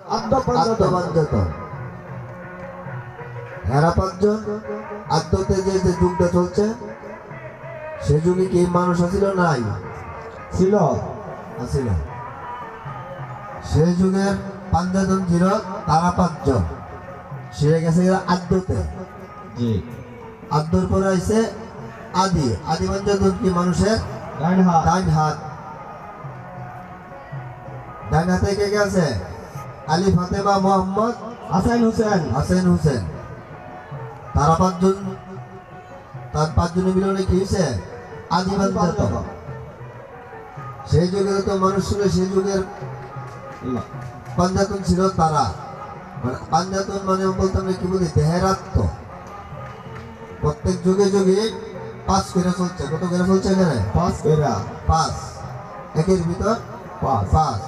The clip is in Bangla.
আত্মপাঞ্জতন এরা পাঁচজন আত্মতে যে যে যুগটা চলছে সে যুগে কি মানুষ আছিল নাই ছিল আছিল সেই যুগের পাঞ্জাতন ছিল তারা পাঁচজন সে গেছে আদ্যতে জি আদ্যর পরে আইছে আদি আদি পাঞ্জাতন কি মানুষের ডাইন হাত ডাইন হাত ডাইন হাতে কে গেছে আলী ফাতেমা মোহাম্মদ হাসান হোসেন হাসেন হুসেন তারা পাঁচজন তার পাঁচজনের মিলনে কি হয়েছে আদি পাঞ্জাতন সেই যুগে তো মানুষ ছিল সেই যুগের পাঞ্জাতন ছিল তারা মানে পাঞ্জাতন মানে বলতে আমরা কি বলি দেহের আত্ম প্রত্যেক যুগে যুগে পাঁচ করে চলছে কত করে চলছে এখানে পাঁচ এরা পাঁচ একের ভিতর পাঁচ পাঁচ